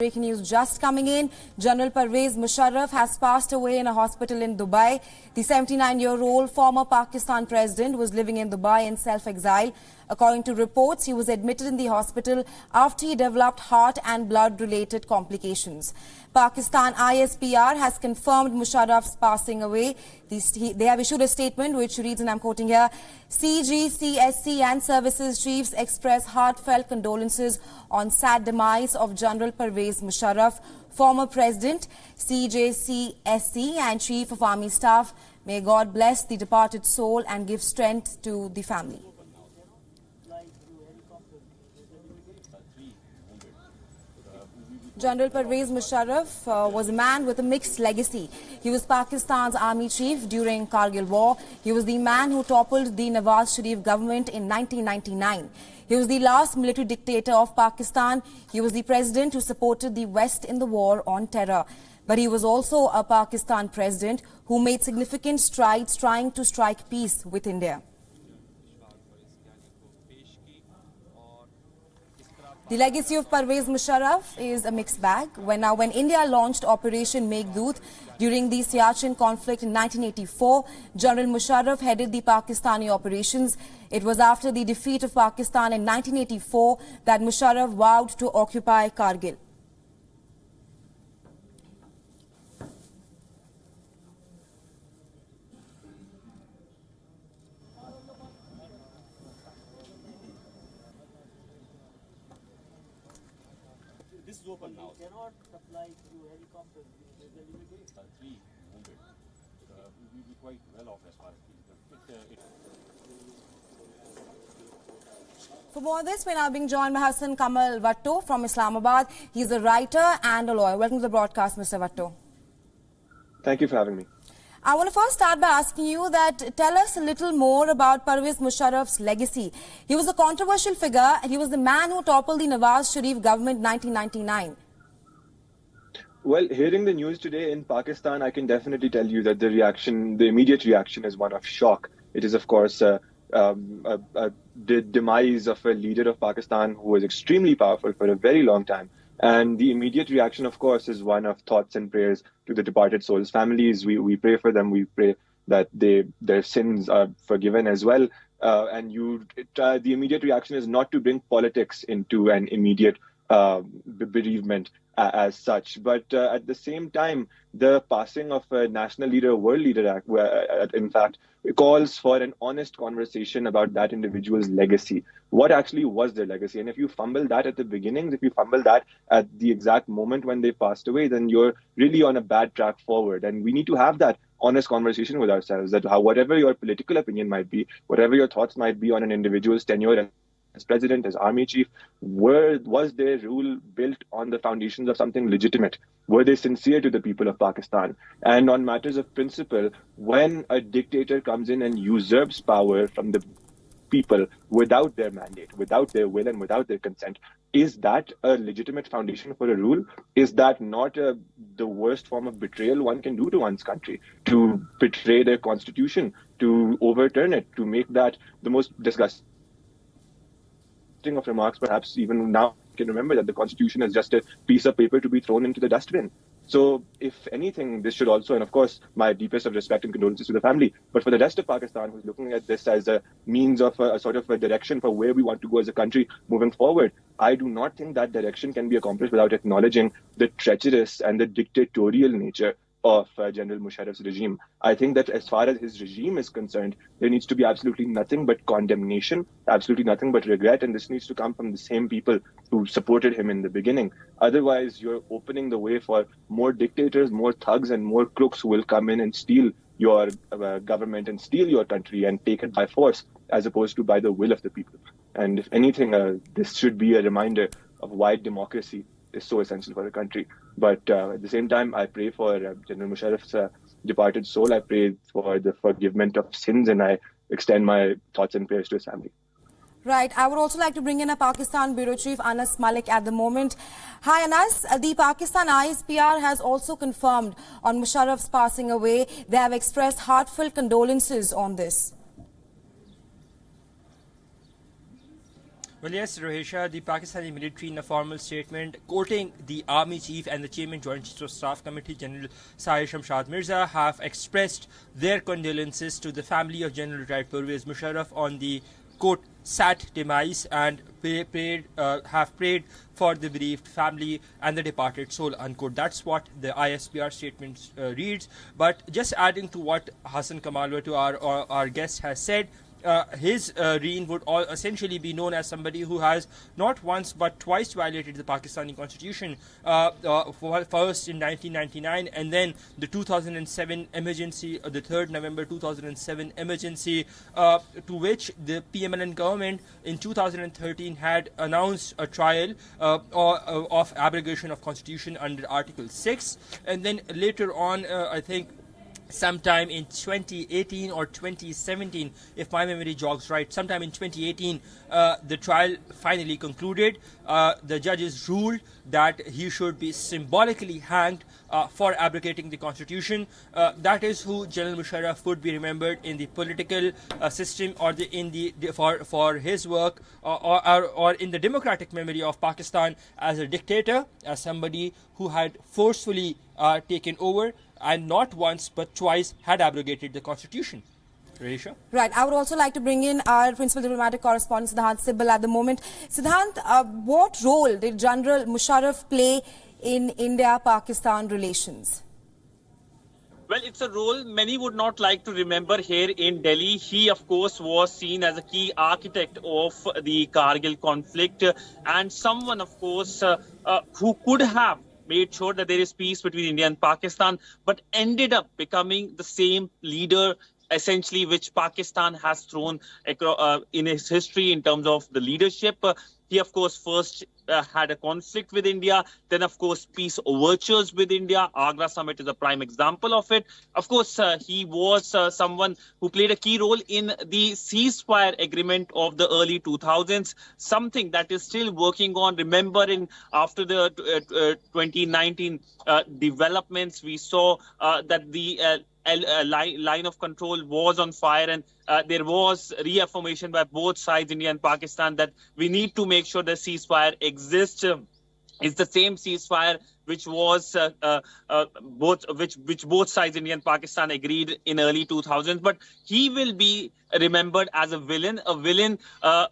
Breaking news just coming in. General Pervez Musharraf has passed away in a hospital in Dubai. The 79-year-old former Pakistan president was living in Dubai in self-exile. According to reports, he was admitted in the hospital after he developed heart and blood-related complications. Pakistan ISPR has confirmed Musharraf's passing away. They have issued a statement which reads, and I'm quoting here, CGCSC and services chiefs express heartfelt condolences on sad demise of General Pervez Musharraf, former president, CGCSC and chief of army staff. May God bless the departed soul and give strength to the family. General Pervez Musharraf was a man with a mixed legacy. He was Pakistan's army chief during Kargil War. He was the man who toppled the Nawaz Sharif government in 1999. He was the last military dictator of Pakistan. He was the president who supported the West in the war on terror. But he was also a Pakistan president who made significant strides trying to strike peace with India. The legacy of Pervez Musharraf is a mixed bag. When India launched Operation Meghdoot during the Siachen conflict in 1984, General Musharraf headed the Pakistani operations. It was after the defeat of Pakistan in 1984 that Musharraf vowed to occupy Kargil. This is open now. You cannot supply through helicopters. There's a limitation. 3 wounded. We'll be quite well off as far as For more on this, we're now being joined by Hassan Kamal Vatto from Islamabad. He's a writer and a lawyer. Welcome to the broadcast, Mr. Vatto. Thank you for having me. I want to first start by asking you that tell us a little more about Pervez Musharraf's legacy. He was a controversial figure and he was the man who toppled the Nawaz Sharif government in 1999. Well, hearing the news today in Pakistan, I can definitely tell you that the immediate reaction is one of shock. It is, of course, the demise of a leader of Pakistan who was extremely powerful for a very long time. And the immediate reaction, of course, is one of thoughts and prayers to the departed souls' families. We pray for them. We pray that their sins are forgiven as well. The immediate reaction is not to bring politics into an immediate bereavement as such. But at the same time, the passing of a national leader, world leader, in fact, calls for an honest conversation about that individual's legacy. What actually was their legacy? And if you fumble that at the beginning, if you fumble that at the exact moment when they passed away, then you're really on a bad track forward. And we need to have that honest conversation with ourselves, that whatever your political opinion might be, whatever your thoughts might be on an individual's tenure as president, as army chief, was their rule built on the foundations of something legitimate? Were they sincere to the people of Pakistan? And on matters of principle, when a dictator comes in and usurps power from the people without their mandate, without their will and without their consent, is that a legitimate foundation for a rule? Is that not the worst form of betrayal one can do to one's country? To betray their constitution, to overturn it, to make that the most disgusting of remarks, perhaps even now can remember that the constitution is just a piece of paper to be thrown into the dustbin. So if anything, this should also, and of course, my deepest of respect and condolences to the family, but for the rest of Pakistan who's looking at this as a means of a sort of a direction for where we want to go as a country moving forward, I do not think that direction can be accomplished without acknowledging the treacherous and the dictatorial nature of General Musharraf's regime. I think that as far as his regime is concerned, there needs to be absolutely nothing but condemnation, absolutely nothing but regret, and this needs to come from the same people who supported him in the beginning. Otherwise, you're opening the way for more dictators, more thugs, and more crooks who will come in and steal your government and steal your country and take it by force, as opposed to by the will of the people. And if anything, this should be a reminder of why democracy is so essential for the country. But at the same time, I pray for General Musharraf's departed soul. I pray for the forgiveness of sins, and I extend my thoughts and prayers to his family. Right. I would also like to bring in a Pakistan Bureau Chief, Anas Malik, at the moment. Hi, Anas. The Pakistan ISPR has also confirmed on Musharraf's passing away. They have expressed heartfelt condolences on this. Well, yes, Rohisha, the Pakistani military in a formal statement quoting the Army Chief and the Chairman Joint Chiefs of Staff Committee, General Sahir Shamshad Mirza, have expressed their condolences to the family of General Retd Pervez Musharraf on the, quote, sad demise and have prayed for the bereaved family and the departed soul, unquote. That's what the ISPR statement reads. But just adding to what Hassan Kamalwatu, our guest, has said, his reign would essentially be known as somebody who has not once but twice violated the Pakistani constitution, first in 1999 and then the 2007 emergency, the 3rd November 2007 emergency, to which the PMLN government in 2013 had announced a trial of abrogation of constitution under Article 6, and then later on, I think sometime in 2018 or 2017, if my memory jogs right, sometime in 2018, the trial finally concluded. The judges ruled that he should be symbolically hanged for abrogating the constitution. That is who General Musharraf would be remembered in the political system, or for his work, or in the democratic memory of Pakistan, as a dictator, as somebody who had forcefully taken over and not once but twice had abrogated the constitution. Reisha? Right. I would also like to bring in our principal diplomatic correspondent, Siddhant Sibal, at the moment. Siddhant, what role did General Musharraf play in India-Pakistan relations? Well, it's a role many would not like to remember here in Delhi. He, of course, was seen as a key architect of the Kargil conflict and someone, of course, who could have made sure that there is peace between India and Pakistan, but ended up becoming the same leader, essentially, which Pakistan has thrown in its history in terms of the leadership. He, of course, first had a conflict with India, then, of course, peace overtures with India. Agra summit is a prime example of it. Of course, he was someone who played a key role in the ceasefire agreement of the early 2000s, something that is still working on. Remember, after the 2019 developments, we saw that the line of control was on fire, and there was reaffirmation by both sides, India and Pakistan, that we need to make sure the ceasefire exists. It's the same ceasefire which was both sides, India and Pakistan, agreed in early 2000s. But he will be remembered as a villain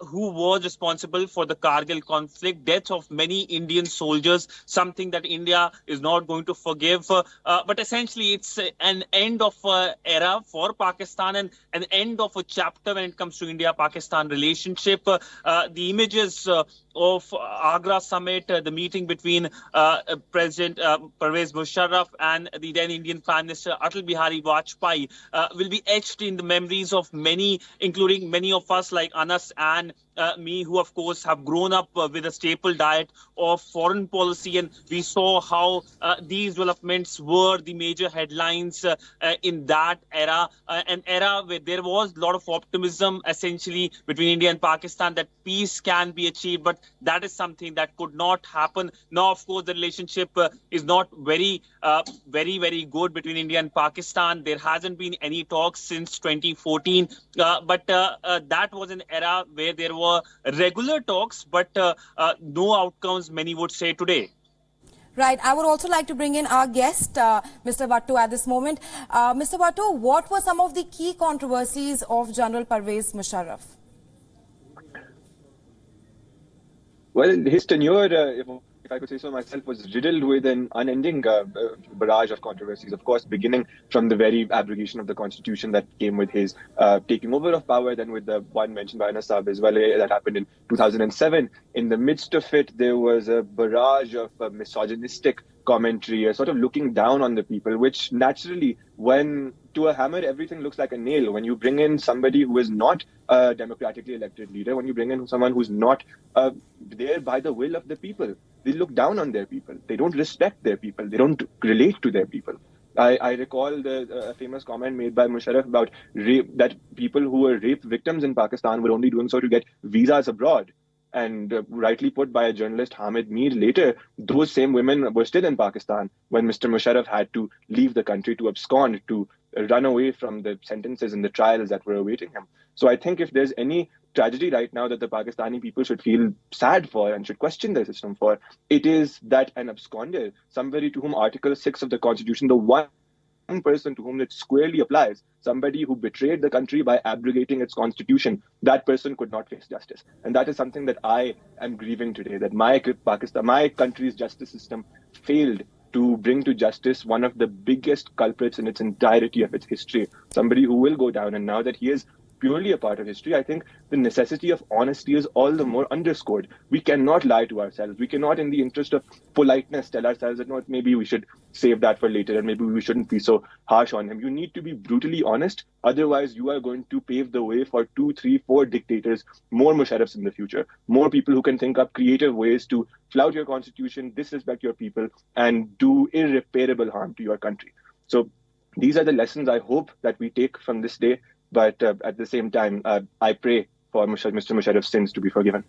who was responsible for the Kargil conflict, death of many Indian soldiers, something that India is not going to forgive. But essentially, it's an end of an era for Pakistan and an end of a chapter when it comes to India-Pakistan relationship. The images of Agra summit, the meeting between President Pervez Musharraf and the then Indian Prime Minister Atal Bihari Vajpayee will be etched in the memories of many, including many of us like Anas and me, who of course have grown up with a staple diet of foreign policy, and we saw how these developments were the major headlines in that era, an era where there was a lot of optimism essentially between India and Pakistan that peace can be achieved, but that is something that could not happen. Now, of course, the relationship is not very good between India and Pakistan. There hasn't been any talks since 2014, but that was an era where there were regular talks, but no outcomes, many would say today. Right. I would also like to bring in our guest, Mr. Bhattu, at this moment. Mr. Bhattu, what were some of the key controversies of General Pervez Musharraf? Well, his tenure, if I could say so myself, was riddled with an unending barrage of controversies. Of course, beginning from the very abrogation of the constitution that came with his taking over of power, then with the one mentioned by Anas Saab as well, that happened in 2007. In the midst of it, there was a barrage of misogynistic commentary, sort of looking down on the people, which naturally, when to a hammer, everything looks like a nail. When you bring in somebody who is not a democratically elected leader, when you bring in someone who's not there by the will of the people, they look down on their people. They don't respect their people. They don't relate to their people. I recall the famous comment made by Musharraf about rape, that people who were rape victims in Pakistan were only doing so to get visas abroad. And rightly put by a journalist, Hamid Mir, later, those same women were still in Pakistan when Mr. Musharraf had to leave the country, to abscond, to run away from the sentences and the trials that were awaiting him. So I think if there's any tragedy right now that the Pakistani people should feel sad for and should question their system for. It is that an absconder, somebody to whom Article 6 of the Constitution, the one person to whom it squarely applies, somebody who betrayed the country by abrogating its constitution, that person could not face justice. And that is something that I am grieving today, that my country's justice system failed to bring to justice one of the biggest culprits in its entirety of its history, somebody who will go down. And now that he is purely a part of history, I think the necessity of honesty is all the more underscored. We cannot lie to ourselves. We cannot, in the interest of politeness, tell ourselves that, no, maybe we should save that for later and maybe we shouldn't be so harsh on him. You need to be brutally honest. Otherwise, you are going to pave the way for 2, 3, 4 dictators, more Musharrafs in the future, more people who can think up creative ways to flout your constitution, disrespect your people, and do irreparable harm to your country. So these are the lessons I hope that we take from this day. But at the same time, I pray for Mr. Musharraf's sins to be forgiven.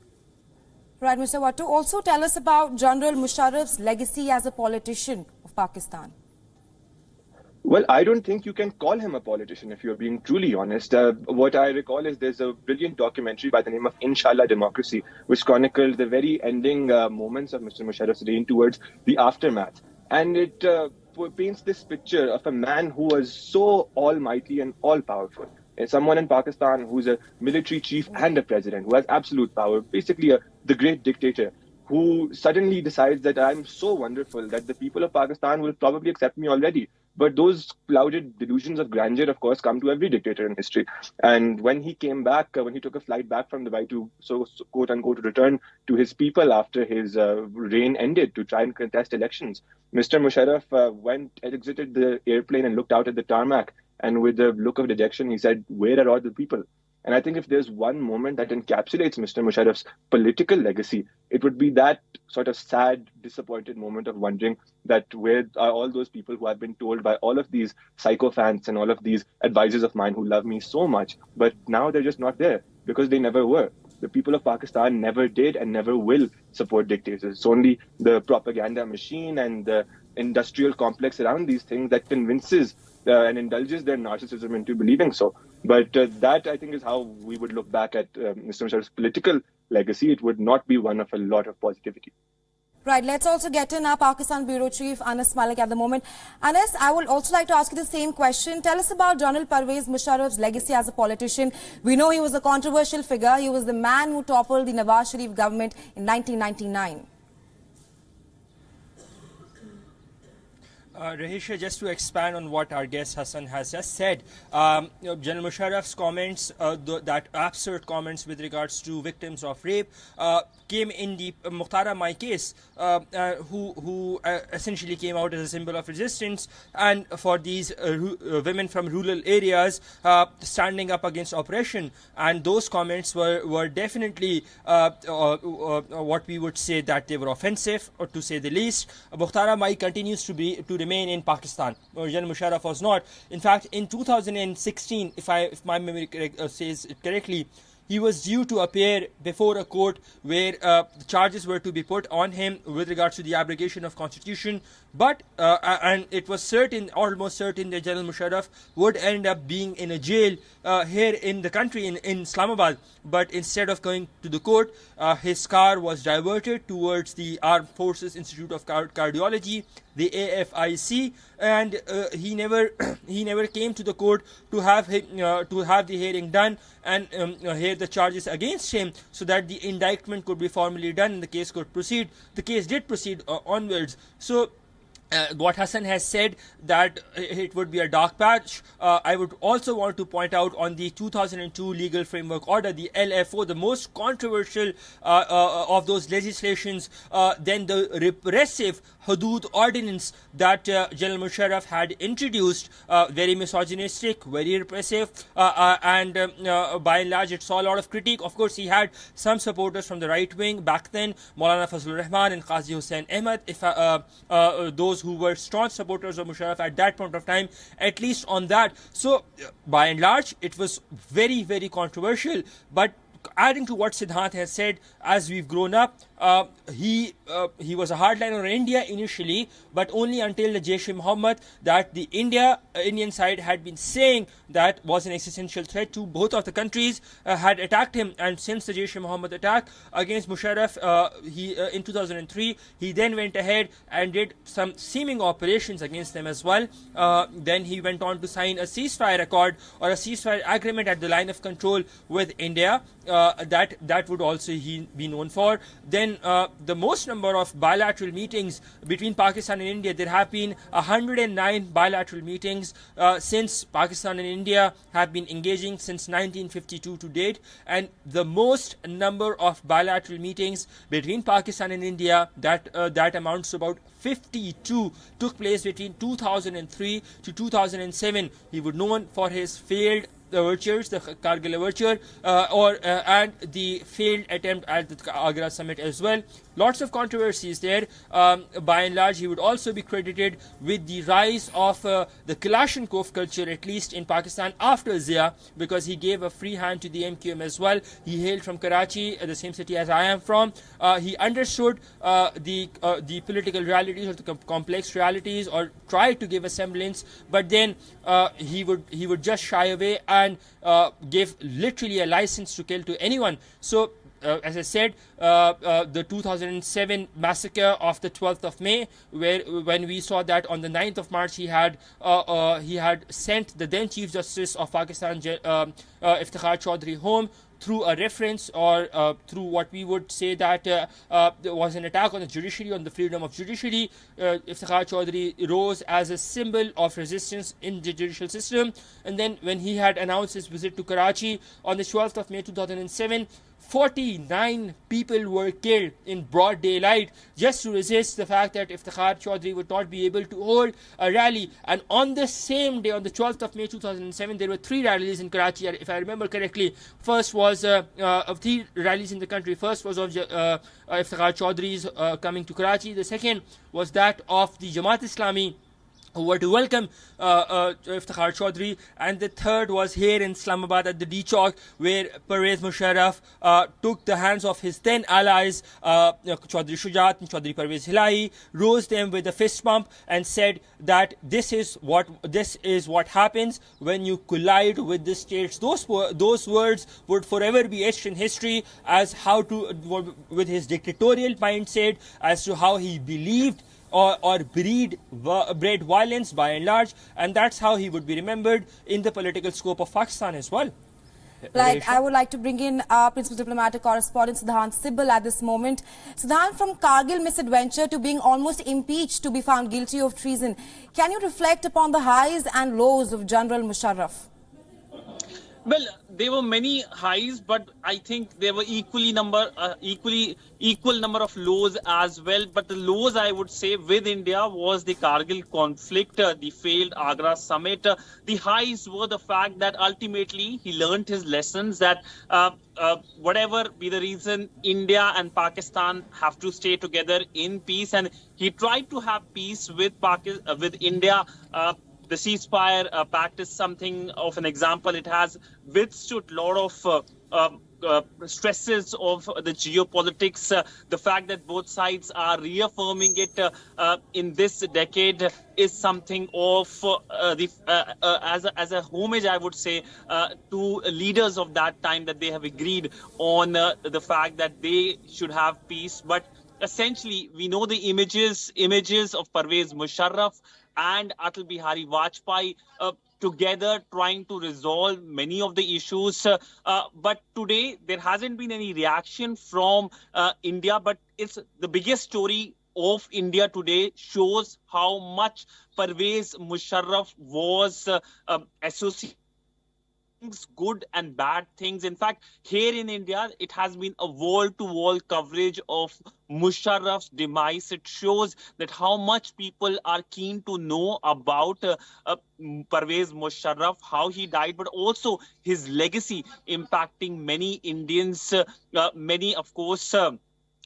Right, Mr. Wattu, also tell us about General Musharraf's legacy as a politician of Pakistan. Well, I don't think you can call him a politician if you're being truly honest. What I recall is there's a brilliant documentary by the name of Inshallah Democracy, which chronicled the very ending moments of Mr. Musharraf's reign towards the aftermath. And it paints this picture of a man who was so almighty and all-powerful. Someone in Pakistan who's a military chief and a president, who has absolute power, basically the great dictator, who suddenly decides that I'm so wonderful that the people of Pakistan will probably accept me already. But those clouded delusions of grandeur, of course, come to every dictator in history. And when he came back, when he took a flight back from Dubai to, quote unquote, return to his people after his reign ended to try and contest elections, Mr. Musharraf exited the airplane and looked out at the tarmac. And with a look of dejection, he said, "Where are all the people?" And I think if there's one moment that encapsulates Mr. Musharraf's political legacy, it would be that sort of sad, disappointed moment of wondering that where are all those people who have been told by all of these sycophants and all of these advisors of mine who love me so much, but now they're just not there because they never were. The people of Pakistan never did and never will support dictators. It's only the propaganda machine and the industrial complex around these things that convinces and indulges their narcissism into believing so. But that, I think, is how we would look back at Mr. Musharraf's political legacy. It would not be one of a lot of positivity. Right, let's also get in our Pakistan Bureau Chief, Anas Malik, at the moment. Anas, I would also like to ask you the same question. Tell us about General Pervez Musharraf's legacy as a politician. We know he was a controversial figure. He was the man who toppled the Nawaz Sharif government in 1999. Rahisha, just to expand on what our guest Hassan has just said, General Musharraf's comments, that absurd comments with regards to victims of rape, came in the Mukhtar Mai case, who essentially came out as a symbol of resistance, and for these women from rural areas standing up against oppression. And those comments were definitely what we would say that they were offensive, or to say the least. Mukhtar Mai continues to remain in Pakistan. General Musharraf was not. In fact, in 2016, if my memory says it correctly, he was due to appear before a court where charges were to be put on him with regards to the abrogation of constitution. But and it was certain, almost certain, that General Musharraf would end up being in a jail here in the country, in Islamabad. But instead of going to the court, his car was diverted towards the Armed Forces Institute of Cardiology, the AFIC, and he never came to the court to have the hearing done and hear the charges against him, so that the indictment could be formally done and the case could proceed. The case did proceed onwards. So what Hassan has said, that it would be a dark patch. I would also want to point out on the 2002 Legal Framework Order, the LFO, the most controversial of those legislations, then the repressive Hudud Ordinance that General Musharraf had introduced, very misogynistic, very repressive, and by and large it saw a lot of critique. Of course, he had some supporters from the right wing back then, Maulana Fazlur Rahman and Qazi Hussain Ahmad, those who were strong supporters of Musharraf at that point of time, at least on that. So by and large it was very, very controversial, but adding to what Siddhant has said, as we've grown up, he was a hardliner on India initially, but only until the Jaish-e-Mohammed that the Indian side had been saying that was an existential threat to both of the countries, had attacked him. And since the Jaish-e-Mohammed attack against Musharraf in 2003, he then went ahead and did some seeming operations against them as well. Then he went on to sign a ceasefire accord or a ceasefire agreement at the line of control with India. That would also he be known for. Then the most number of bilateral meetings between Pakistan and India, there have been 109 bilateral meetings since Pakistan and India have been engaging since 1952 to date, and the most number of bilateral meetings between Pakistan and India, that amounts to about 52, took place between 2003 to 2007. He was known for his failed overtures, the Kargil overture, and the failed attempt at the Agra summit as well. Lots of controversies there. By and large, he would also be credited with the rise of the Kalashnikov culture, at least in Pakistan, after Zia, because he gave a free hand to the MQM as well. He hailed from Karachi, the same city as I am from. He understood the political realities or the complex realities, or tried to give a semblance, but then he would just shy away and give literally a license to kill to anyone. So as I said, the 2007 massacre of the 12th of May, when we saw that on the 9th of March he had sent the then Chief Justice of Pakistan, Iftikhar Chaudhry, home through a reference, or through what we would say that there was an attack on the judiciary, on the freedom of judiciary. Iftikhar Chaudhry rose as a symbol of resistance in the judicial system. And then when he had announced his visit to Karachi on the 12th of May 2007, 49 people were killed in broad daylight just to resist the fact that Iftikhar Chaudhry would not be able to hold a rally. And on the same day, on the 12th of May 2007, there were 3 rallies in Karachi, if I remember correctly. First was of 3 rallies in the country. First was of Iftikhar Chaudhry's coming to Karachi. The second was that of the Jamaat Islami, who were to welcome Iftikhar Chaudhry, and the third was here in Islamabad at the D Chowk, where Pervez Musharraf took the hands of his then allies, Chaudhry Shujaat and Chaudhry Pervez Hilai, rose them with a fist bump and said that this is what happens when you collide with the states. Those words would forever be etched in history as with his dictatorial mindset, as to how he believed or bred violence by and large, and that's how he would be remembered in the political scope of Pakistan as well. Right, I would like to bring in our principal diplomatic correspondent Siddhant Sibal at this moment. Siddhant, from Kargil misadventure to being almost impeached to be found guilty of treason, can you reflect upon the highs and lows of General Musharraf? Well, there were many highs, but I think there were equal number of lows as well. But the lows, I would say, with India was the Kargil conflict, the failed Agra summit. The highs were the fact that ultimately he learned his lessons, that whatever be the reason, India and Pakistan have to stay together in peace, and he tried to have peace with India. The ceasefire pact is something of an example. It has withstood a lot of stresses of the geopolitics. The fact that both sides are reaffirming it in this decade is something of as a homage, I would say, to leaders of that time, that they have agreed on the fact that they should have peace. But essentially, we know the images of Pervez Musharraf and Atal Bihari Vajpayee together trying to resolve many of the issues. But today, there hasn't been any reaction from India. But it's the biggest story of India today, shows how much Pervez Musharraf was associated. Good and bad things. In fact, here in India, it has been a wall-to-wall coverage of Musharraf's demise. It shows that how much people are keen to know about Pervez Musharraf, how he died, but also his legacy impacting many Indians. Many, of course,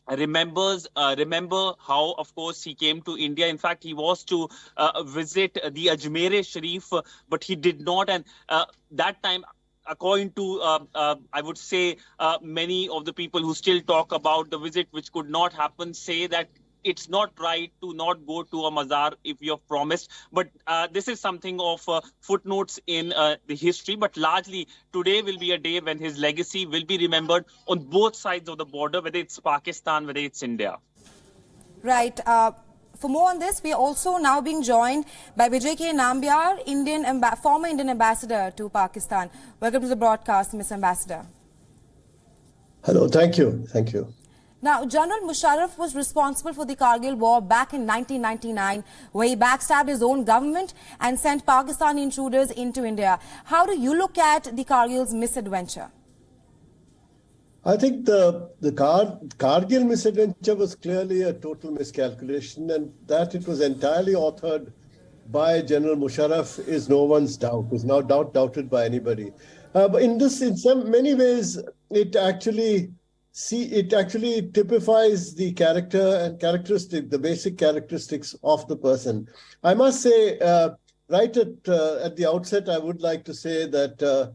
remember how, of course, he came to India. In fact, he was to visit the Ajmer Sharif, but he did not. And that time, according to, I would say, many of the people who still talk about the visit which could not happen, say that it's not right to not go to a mazar if you have promised. But this is something of footnotes in the history. But largely, today will be a day when his legacy will be remembered on both sides of the border, whether it's Pakistan, whether it's India. Right. For more on this, we are also now being joined by Vijay K. Nambiar, former Indian ambassador to Pakistan. Welcome to the broadcast, Mr. Ambassador. Hello, thank you. Thank you. Now, General Musharraf was responsible for the Kargil war back in 1999, where he backstabbed his own government and sent Pakistani intruders into India. How do you look at the Kargil's misadventure? I think the Kargil misadventure was clearly a total miscalculation, and that it was entirely authored by General Musharraf is no one's doubt, is now doubted by anybody. But in many ways, it actually typifies the character and the basic characteristics of the person. I must say, right at the outset, I would like to say that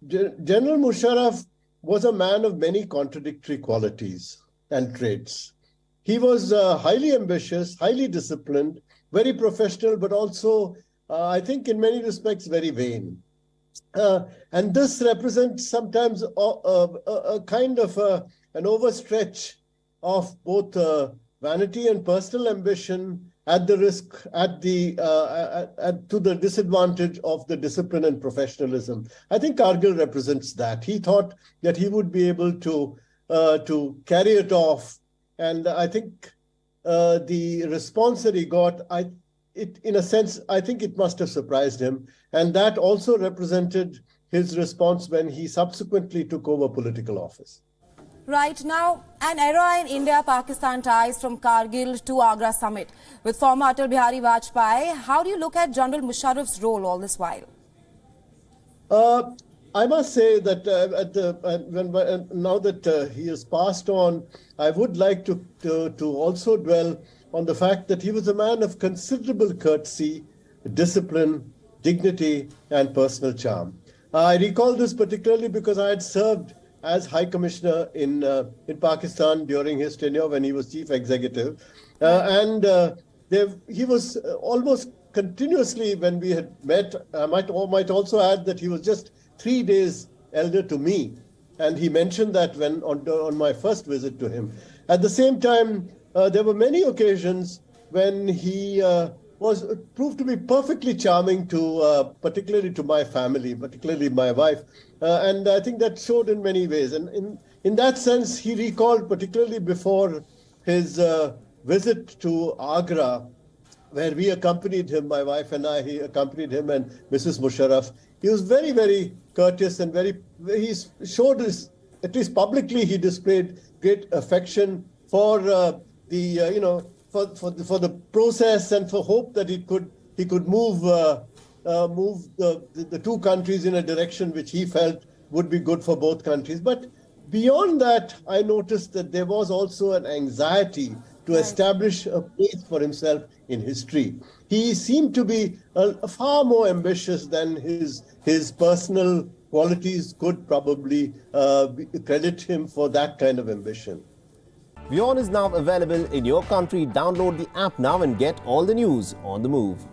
General Musharraf was a man of many contradictory qualities and traits. He was highly ambitious, highly disciplined, very professional, but also, I think in many respects, very vain. And this represents sometimes a kind of an overstretch of both vanity and personal ambition at the risk, to the disadvantage of the discipline and professionalism. I think Kargil represents that. He thought that he would be able to carry it off, and I think the response that he got, in a sense, I think it must have surprised him. And that also represented his response when he subsequently took over political office. Right now, an era in India-Pakistan ties from Kargil to Agra summit. With former Atal Bihari Vajpayee, how do you look at General Musharraf's role all this while? I must say that now that he has passed on, I would like to also dwell on the fact that he was a man of considerable courtesy, discipline, dignity, and personal charm. I recall this particularly because I had served as High Commissioner in Pakistan during his tenure when he was Chief Executive. He was almost continuously, when we had met, I might also add that he was just 3 days elder to me. And he mentioned that when on my first visit to him. At the same time, there were many occasions when he proved to be perfectly charming particularly to my family, particularly my wife. And I think that showed in many ways. And in that sense, he recalled, particularly before his visit to Agra, where we accompanied him, my wife and I, he accompanied him and Mrs. Musharraf. He was very, very courteous and he showed his, at least publicly, he displayed great affection for for the process and for hope that he could move the two countries in a direction which he felt would be good for both countries. But beyond that, I noticed that there was also an anxiety to establish a place for himself in history. He seemed to be far more ambitious than his personal qualities could probably credit him for that kind of ambition. WION is now available in your country. Download the app now and get all the news on the move.